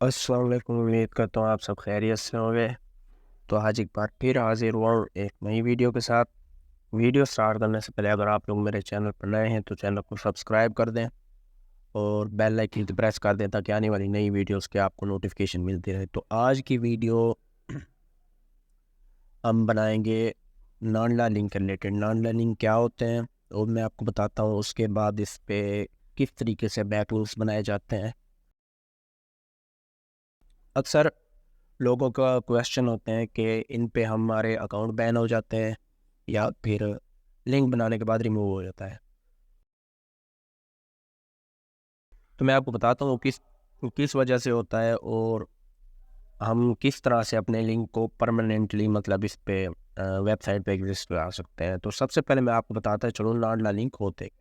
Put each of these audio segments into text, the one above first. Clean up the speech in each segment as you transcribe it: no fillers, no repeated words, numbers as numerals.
अस्सलाम वालेकुम। उम्मीद करता हूँ आप सब खैरियत से होंगे। तो आज एक बार फिर हाजिर हुआ हूँ एक नई वीडियो के साथ। वीडियो स्टार्ट करने से पहले अगर आप लोग मेरे चैनल पर नए हैं तो चैनल को सब्सक्राइब कर दें और बेल आइकन को प्रेस कर दें ताकि आने वाली नई वीडियोस के आपको नोटिफिकेशन मिलती रहे। तो आज की वीडियो हम बनाएंगे नॉन लर्निंग के रिलेटेड। नॉन लर्निंग क्या होते हैं और मैं आपको बताता हूँ, उसके बाद इस पे किस तरीके से बैकलिंक्स बनाए जाते हैं। अक्सर लोगों का क्वेश्चन होते हैं कि इन पे हमारे अकाउंट बैन हो जाते हैं या फिर लिंक बनाने के बाद रिमूव हो जाता है। तो मैं आपको बताता हूँ किस किस वजह से होता है और हम किस तरह से अपने लिंक को परमानेंटली मतलब इस पे वेबसाइट पे एग्जिस्ट करा सकते हैं। तो सबसे पहले मैं आपको बताता चलूँ नांडला लिंक होते।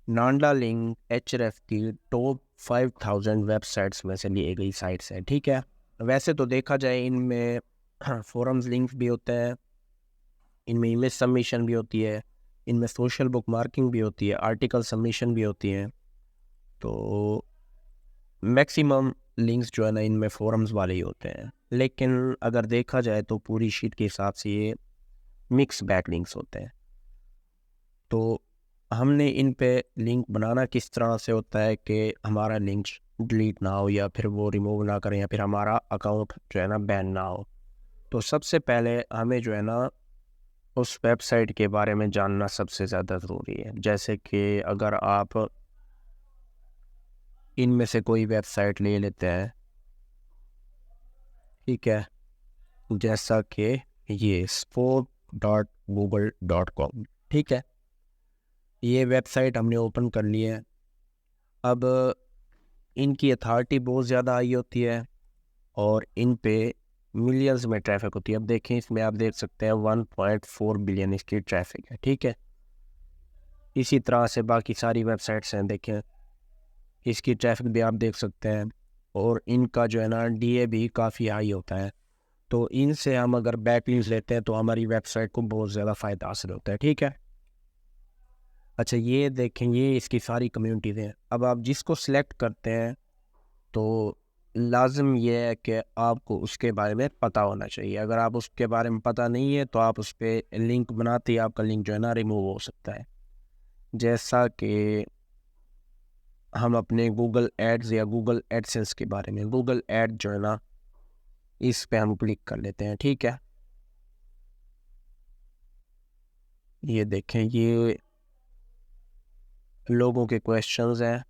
नांडला लिंक एचआरएफ की टॉप 5000 वेबसाइट्स में से ली गई साइट्स है। ठीक है, वैसे तो देखा जाए इनमें फोरम्स लिंक भी होते हैं, इनमें इमेज सबमिशन भी होती है, इनमें सोशल बुक मार्किंग भी होती है, आर्टिकल सबमिशन भी होती है। तो मैक्सिमम लिंक्स जो है ना इनमें फोरम्स वाले ही होते हैं। लेकिन अगर देखा जाए तो पूरी शीट के हिसाब से ये मिक्स बैक लिंक्स होते हैं। तो हमने इन पे लिंक बनाना किस तरह से होता है कि हमारा लिंक डिलीट ना हो या फिर वो रिमूव ना करें या फिर हमारा अकाउंट जो है ना बैन ना हो। तो सबसे पहले हमें जो है ना उस वेबसाइट के बारे में जानना सबसे ज़्यादा ज़रूरी है। जैसे कि अगर आप इनमें से कोई वेबसाइट ले लेते हैं, ठीक है, जैसा कि ये sport.google.com, ठीक है, ये वेबसाइट हमने ओपन कर ली है। अब इनकी अथॉरिटी बहुत ज़्यादा हाई होती है और इन पे मिलियंस में ट्रैफिक होती है। अब देखें इसमें आप देख सकते हैं 1.4 बिलियन इसकी ट्रैफिक है। ठीक है, इसी तरह से बाकी सारी वेबसाइट्स हैं, देखें इसकी ट्रैफिक भी आप देख सकते हैं और इनका जो है ना डीए भी काफ़ी हाई होता है। तो इनसे हम अगर बैकलिंक्स लेते हैं तो हमारी वेबसाइट को बहुत ज़्यादा फ़ायदा हासिल होता है। ठीक है, अच्छा ये देखें ये इसकी सारी कम्युनिटीज़ हैं। अब आप जिसको सिलेक्ट करते हैं तो लाजम ये है कि आपको उसके बारे में पता होना चाहिए। अगर आप उसके बारे में पता नहीं है तो आप उस पर लिंक बनाते ही आपका लिंक जो है ना रिमूव हो सकता है। जैसा कि हम अपने गूगल एड्स या गूगल एडसेंस के बारे में, गूगल एड जो है ना इस पे हम क्लिक कर लेते हैं। ठीक है, ये देखें ये लोगों के क्वेश्चंस हैं।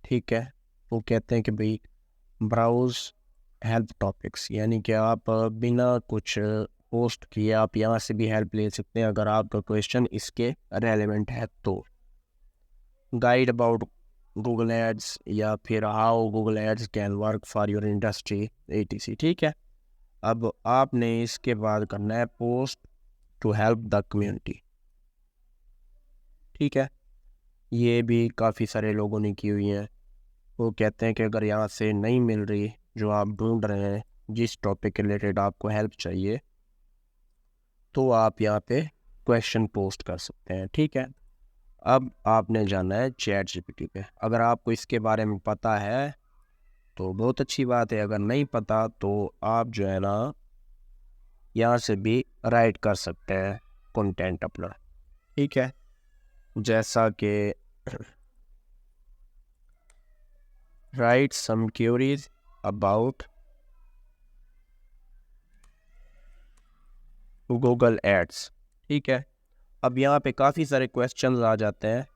ठीक है, वो कहते हैं कि भाई ब्राउज हेल्प टॉपिक्स, यानी कि आप बिना कुछ पोस्ट किए आप यहाँ से भी हेल्प ले सकते हैं अगर आपका क्वेश्चन इसके रेलेवेंट है तो। गाइड अबाउट गूगल एड्स या फिर how Google ads can work for your industry etc. ठीक है, अब आपने इसके बाद करना है post to help the community. ठीक है, ये भी काफ़ी सारे लोगों ने की हुई हैं। वो कहते हैं कि अगर यहाँ से नहीं मिल रही जो आप ढूंढ रहे हैं, जिस टॉपिक के रिलेटेड आपको हेल्प चाहिए, तो आप यहाँ पे क्वेश्चन पोस्ट कर सकते हैं। ठीक है, अब आपने जाना है चैट जीपीटी पे। अगर आपको इसके बारे में पता है तो बहुत अच्छी बात है, अगर नहीं पता तो आप जो है ना यहाँ से भी राइट कर सकते हैं कंटेंट अपना। ठीक है, जैसा कि write some queries about Google ads. ठीक है, अब यहाँ पे काफ़ी सारे क्वेश्चंस आ जाते हैं।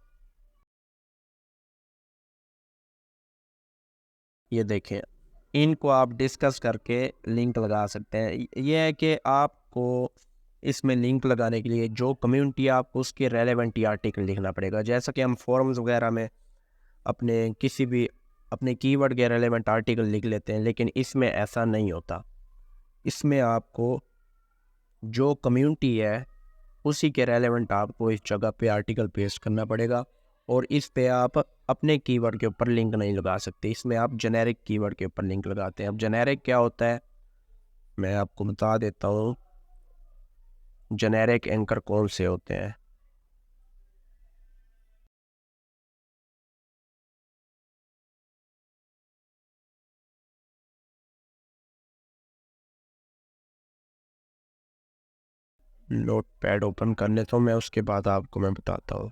ये देखें, इनको आप डिस्कस करके लिंक लगा सकते हैं। ये है कि आपको इसमें लिंक लगाने के लिए जो कम्युनिटी है आपको उसके रेलेवेंट आर्टिकल लिखना पड़ेगा। जैसा कि हम फोरम्स वगैरह में अपने किसी भी अपने कीवर्ड के रेलेवेंट आर्टिकल लिख लेते हैं, लेकिन इसमें ऐसा नहीं होता। इसमें आपको जो कम्युनिटी है उसी के रेलेवेंट आपको इस जगह पे आर्टिकल पेस्ट करना पड़ेगा और इस पे आप अपने कीवर्ड के ऊपर लिंक नहीं लगा सकते। इसमें आप जेनेरिक कीवर्ड के ऊपर लिंक लगाते हैं। अब जेनेरिक क्या होता है मैं आपको बता देता हूँ। जेनेरिक एंकर कौन से होते हैं, नोट पैड ओपन करने तो मैं उसके बाद आपको मैं बताता हूँ।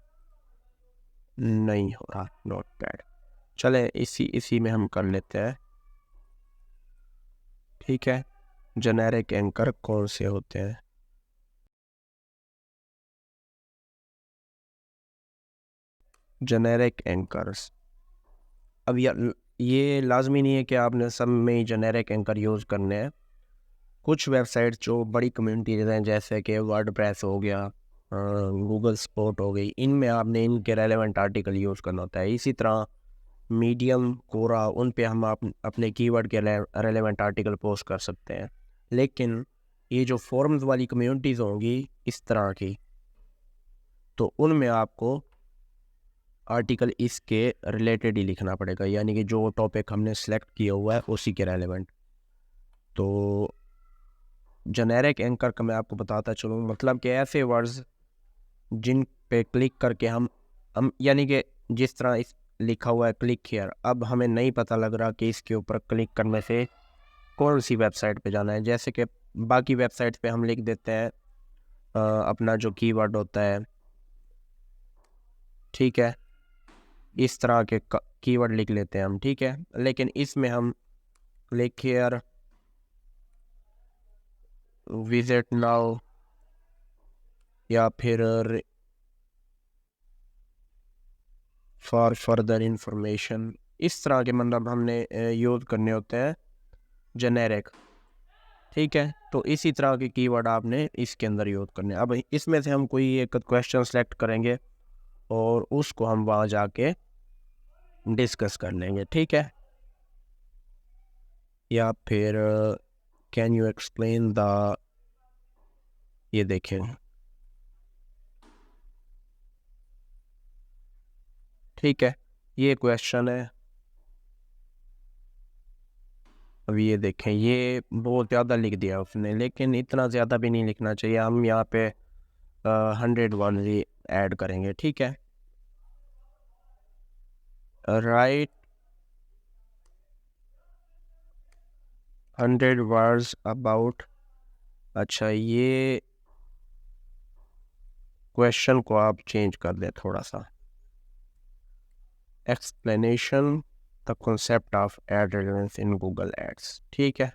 नहीं हो रहा नोट पैड, चले इसी में हम कर लेते हैं। ठीक है, जेनेरिक एंकर कौन से होते हैं? Generic anchors. अब ये लाजमी नहीं है कि आपने सब में ही जेनेरिक एंकर यूज़ करने हैं। कुछ वेबसाइट जो बड़ी कम्युनिटीज हैं जैसे कि वर्डप्रेस हो गया, गूगल स्पॉट हो गई, इनमें आपने इनके रेलेवेंट आर्टिकल यूज़ करना होता है। इसी तरह मीडियम, कोरा, उन पे हम अपने कीवर्ड के रेलेवेंट आर्टिकल पोस्ट कर सकते हैं। लेकिन ये जो फोरम्स वाली कम्युनिटीज़ होंगी इस तरह की, तो उनमें आपको आर्टिकल इसके रिलेटेड ही लिखना पड़ेगा, यानी कि जो टॉपिक हमने सेलेक्ट किया हुआ है उसी के रेलेवेंट। तो जेनेरिक एंकर का मैं आपको बताता चलूँ, मतलब कि ऐसे वर्ड्स जिन पे क्लिक करके हम यानी कि जिस तरह इस लिखा हुआ है क्लिक हियर, अब हमें नहीं पता लग रहा कि इसके ऊपर क्लिक करने से कौन सी वेबसाइट पे जाना है। जैसे कि बाकी वेबसाइट पे हम लिख देते हैं अपना जो कीवर्ड होता है, ठीक है, इस तरह के कीवर्ड लिख लेते हैं हम, ठीक है। लेकिन इसमें हम क्लिक हियर, विजिट नाउ, या फिर फॉर फर्दर इंफॉर्मेशन, इस तरह के मतलब हमने यूज़ करने होते हैं जेनेरिक, ठीक है। तो इसी तरह के कीवर्ड आपने इसके अंदर यूज़ करने। अब इसमें से हम कोई एक क्वेश्चन सेलेक्ट करेंगे और उसको हम वहाँ जाके डिस्कस कर लेंगे, ठीक है। या फिर कैन यू एक्सप्लेन द, ये देखें, ठीक है, ये क्वेश्चन है। अब ये देखें, ये बहुत ज़्यादा लिख दिया उसने, लेकिन इतना ज़्यादा भी नहीं लिखना चाहिए। हम यहाँ पे 100 वर्ड ऐड करेंगे, ठीक है। राइट 100 वर्ड्स अबाउट, अच्छा ये क्वेश्चन को आप चेंज कर दें थोड़ा सा, explanation the concept of ad relevance in Google ads, ठीक है।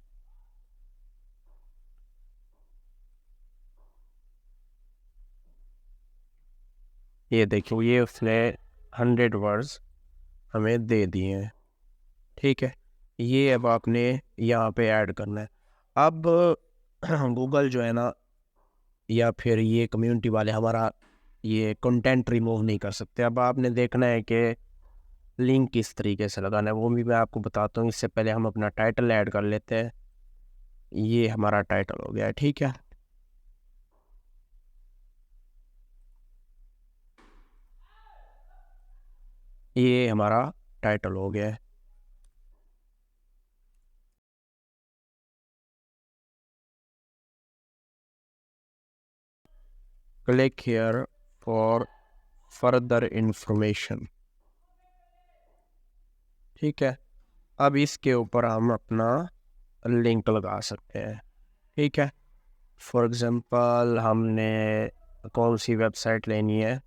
ये देखिए, ये उसने 100 वर्ड्स हमें दे दिए हैं, ठीक है। ये अब आपने यहाँ पे ऐड करना है। अब गूगल जो है ना, या फिर ये कम्युनिटी वाले हमारा ये कंटेंट रिमूव नहीं कर सकते। अब आपने देखना है कि लिंक किस तरीके से लगाना है, वो भी मैं आपको बताता हूँ। इससे पहले हम अपना टाइटल ऐड कर लेते हैं। ये हमारा टाइटल हो गया, ठीक है। ये हमारा टाइटल हो गया है। Click here for further information, ठीक है। अब इसके ऊपर हम अपना लिंक लगा सकते हैं, ठीक है। फॉर एग्जांपल हमने कौन सी वेबसाइट लेनी है,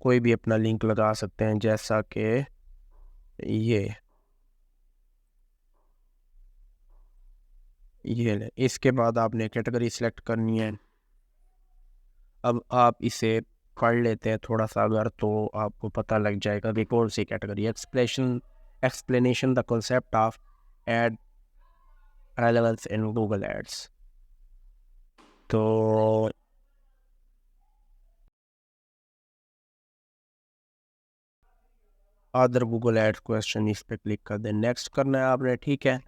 कोई भी अपना लिंक लगा सकते हैं, जैसा कि ये ले। इसके बाद आपने कैटेगरी सिलेक्ट करनी है। अब आप इसे पढ़ लेते हैं थोड़ा सा अगर, तो आपको पता लग जाएगा कि कौन सी category. Explanation the concept of ad relevance in Google ads. तो अदर गूगल एड्स क्वेश्चन, इस पे क्लिक कर दें, नेक्स्ट करना है आपने, ठीक है।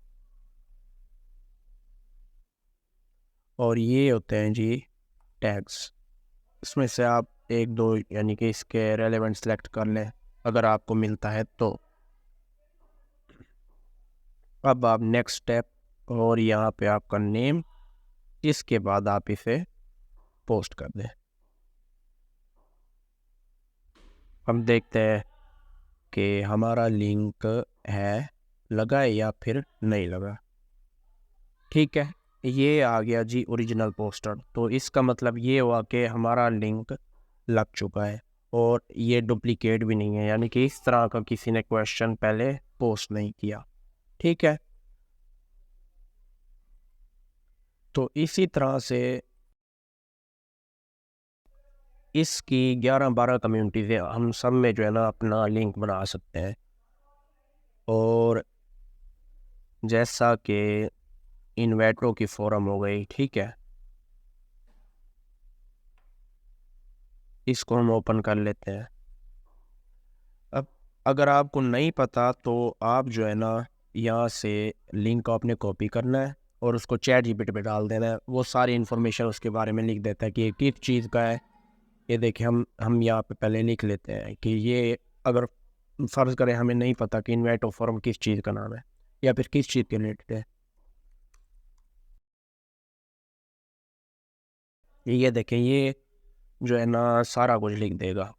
और ये होते हैं जी टैग्स। इसमें से आप एक दो यानी कि इसके रेलेवेंट सेलेक्ट कर लें अगर आपको मिलता है तो। अब आप नेक्स्ट स्टेप, और यहाँ पे आपका नेम, इसके बाद आप इसे पोस्ट कर दें। हम देखते हैं कि हमारा लिंक है, लगा है या फिर नहीं लगा, ठीक है। ये आ गया जी ओरिजिनल पोस्टर। तो इसका मतलब ये हुआ कि हमारा लिंक लग चुका है और ये डुप्लीकेट भी नहीं है, यानी कि इस तरह का किसी ने क्वेश्चन पहले पोस्ट नहीं किया। ठीक है, तो इसी तरह से इसकी 11-12 कम्युनिटीज है, हम सब में जो है ना अपना लिंक बना सकते हैं। और जैसा कि इन्वेटो की फोरम हो गई, ठीक है, इसको हम ओपन कर लेते हैं। अब अगर आपको नहीं पता तो आप जो है ना यहाँ से लिंक को आपने कॉपी करना है और उसको चैट जीपीटी पे डाल देना है। वो सारी इन्फॉर्मेशन उसके बारे में लिख देता है कि ये किस चीज़ का है। ये देखिए, हम यहाँ पे पहले लिख लेते हैं कि ये, अगर फ़र्ज़ करें हमें नहीं पता कि इन्वेटो फोरम किस चीज़ का नाम है या फिर किस चीज़ के रिलेटेड है, ये देखें, ये जो है ना सारा कुछ लिख देगा।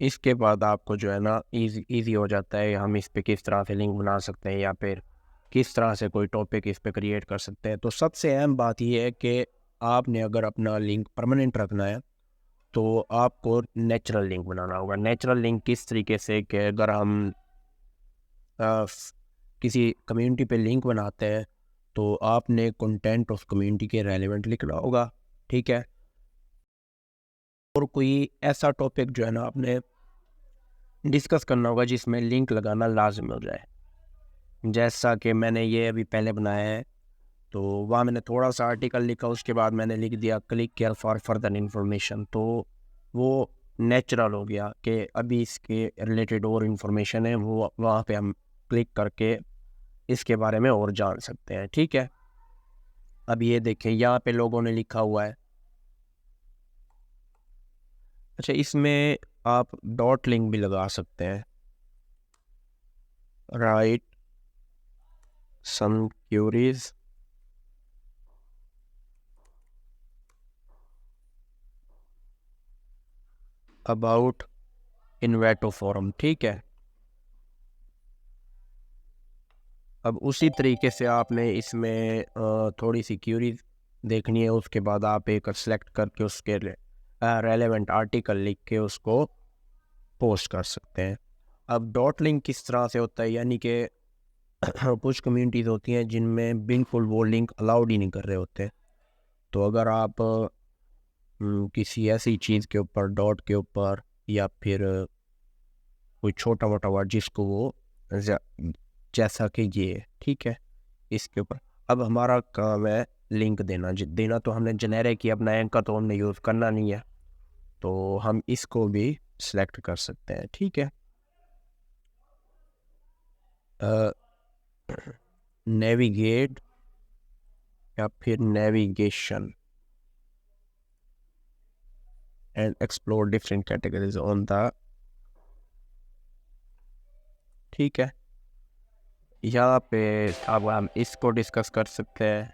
इसके बाद आपको जो है ना इजी हो जाता है, हम इस पे किस तरह से लिंक बना सकते हैं या फिर किस तरह से कोई टॉपिक इस पे क्रिएट कर सकते हैं। तो सबसे अहम बात यह है कि आपने अगर अपना लिंक परमानेंट रखना है तो आपको नेचुरल लिंक बनाना होगा। नेचुरल लिंक किस तरीके से कि अगर हम किसी कम्युनिटी पे लिंक बनाते हैं तो आपने कंटेंट उस कम्युनिटी के रेलेवेंट लिखना होगा। ठीक है, और कोई ऐसा टॉपिक जो है ना आपने डिस्कस करना होगा जिसमें लिंक लगाना लाजमी हो जाए। जैसा कि मैंने ये अभी पहले बनाया है, तो वहाँ मैंने थोड़ा सा आर्टिकल लिखा, उसके बाद मैंने लिख दिया click care for further information. तो वो नेचुरल हो गया कि अभी इसके रिलेटेड और इन्फॉर्मेशन है, वो वहाँ पे हम क्लिक करके इसके बारे में और जान सकते हैं। ठीक है, अब ये देखें यहाँ पे लोगों ने लिखा हुआ है। अच्छा, इसमें आप डॉट लिंक भी लगा सकते हैं, write some queries about Envato forum. ठीक है, अब उसी तरीके से आपने इसमें थोड़ी सी क्यूरीज देखनी है, उसके बाद आप एक सेलेक्ट करके उसके रेलेवेंट आर्टिकल लिख के उसको पोस्ट कर सकते हैं। अब डॉट लिंक किस तरह से होता है, यानी कि कुछ कम्युनिटीज़ होती हैं जिनमें बिल्कुल वो लिंक अलाउड ही नहीं कर रहे होते। तो अगर आप किसी ऐसी चीज़ के ऊपर, डॉट के ऊपर या फिर कोई छोटा मोटा वर्ड जिसको वो ज- जैसा कि ये, ठीक है, इसके ऊपर अब हमारा काम है लिंक देना। देना तो हमने जेनेरिक ही अपना एंकर तो हमने यूज़ करना नहीं है, तो हम इसको भी सिलेक्ट कर सकते हैं। ठीक है, नेविगेट या फिर navigation and explore different categories on the, ठीक है, यहाँ पे अब हम इसको डिस्कस कर सकते हैं।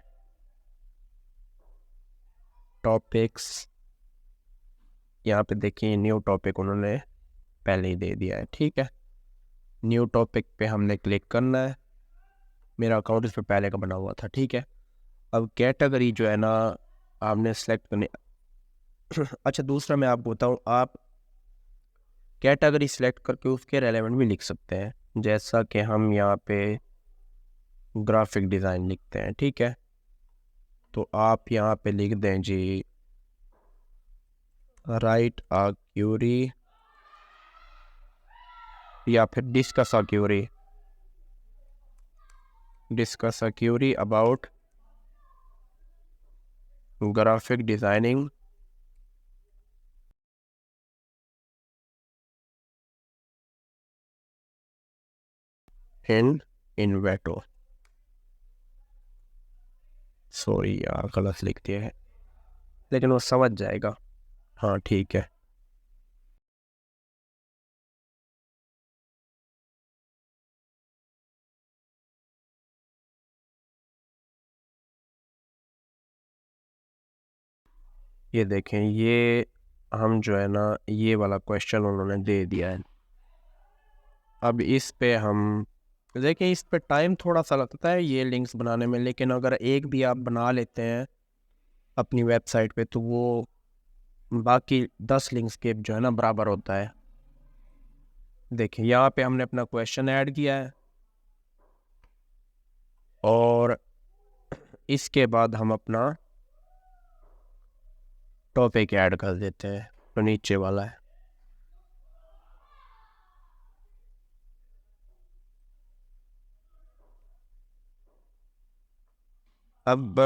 टॉपिक्स, यहाँ पे देखिए न्यू टॉपिक उन्होंने पहले ही दे दिया है। ठीक है, न्यू टॉपिक पे हमने क्लिक करना है। मेरा अकाउंट इस पे पहले का बना हुआ था। ठीक है, अब कैटेगरी जो है ना आपने सेलेक्ट करनी। अच्छा, दूसरा मैं आपको बताऊँ, आप कैटेगरी सेलेक्ट करके उसके रेलेवेंट भी लिख सकते हैं। जैसा कि हम यहाँ पे ग्राफिक डिज़ाइन लिखते हैं। ठीक है, तो आप यहाँ पे लिख दें जी राइट अ क्यूरी या फिर discuss a query about graphic designing in Envato. Sorry यार, गलत लिख दिया है, लेकिन वो समझ जाएगा। हाँ ठीक है, ये देखें, ये हम जो है ना ये वाला क्वेश्चन उन्होंने दे दिया है। अब इस पे हम देखिए इस पे टाइम थोड़ा सा लगता है ये लिंक्स बनाने में, लेकिन अगर एक भी आप बना लेते हैं अपनी वेबसाइट पे तो वो बाकी 10 लिंक्स के जो है ना बराबर होता है। देखिए यहाँ पे हमने अपना क्वेश्चन ऐड किया है और इसके बाद हम अपना टॉपिक ऐड कर देते हैं, तो नीचे वाला है। अब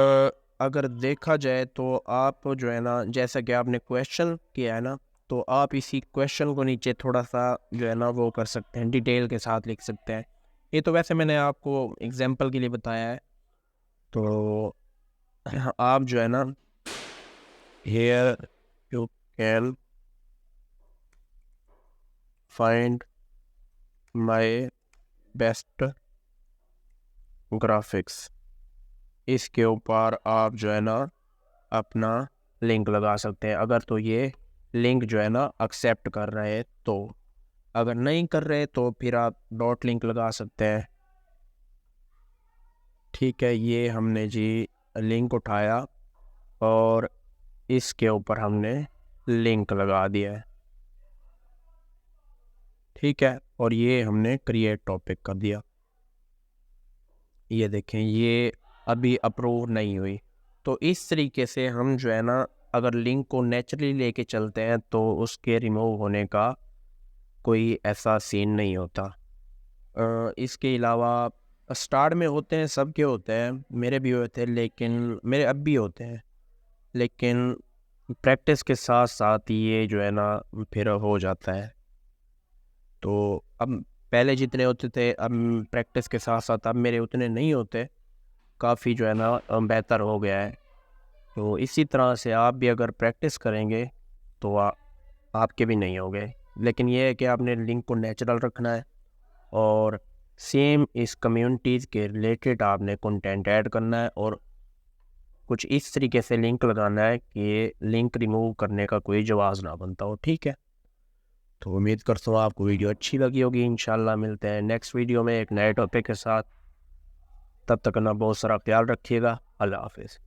अगर देखा जाए तो आप जो है ना, जैसा कि आपने क्वेश्चन किया है ना, तो आप इसी क्वेश्चन को नीचे थोड़ा सा जो है ना वो कर सकते हैं, डिटेल के साथ लिख सकते हैं। ये तो वैसे मैंने आपको एग्जांपल के लिए बताया है। तो आप जो है ना, here you can find my best graphics, इसके ऊपर आप जो है ना अपना लिंक लगा सकते हैं, अगर तो ये लिंक जो है ना एक्सेप्ट कर रहे हैं तो। अगर नहीं कर रहे तो फिर आप डॉट लिंक लगा सकते हैं। ठीक है, ये हमने जी लिंक उठाया और इसके ऊपर हमने लिंक लगा दिया है। ठीक है, और ये हमने क्रिएट टॉपिक कर दिया। ये देखें ये अभी अप्रूव नहीं हुई। तो इस तरीके से हम जो है ना अगर लिंक को नेचुरली लेके चलते हैं तो उसके रिमूव होने का कोई ऐसा सीन नहीं होता। इसके अलावा स्टार्ट में होते हैं, सबके होते हैं, मेरे भी होते हैं, लेकिन मेरे अब भी होते हैं, लेकिन प्रैक्टिस के साथ साथ ये जो है ना फिर हो जाता है। तो अब पहले जितने होते थे अब प्रैक्टिस के साथ साथ अब मेरे उतने नहीं होते, काफ़ी जो है ना बेहतर हो गया है। तो इसी तरह से आप भी अगर प्रैक्टिस करेंगे तो आपके भी नहीं होंगे, लेकिन ये है कि आपने लिंक को नेचुरल रखना है और सेम इस कम्युनिटीज़ के रिलेटेड आपने कंटेंट ऐड करना है और कुछ इस तरीके से लिंक लगाना है कि लिंक रिमूव करने का कोई जवाब ना बनता हो। ठीक है, तो उम्मीद करता हूँ आपको वीडियो अच्छी लगी होगी। इंशाल्लाह मिलते हैं नेक्स्ट वीडियो में एक नए टॉपिक के साथ। तब तक अपना बहुत सारा ख्याल रखिएगा। अल्लाह हाफिज़।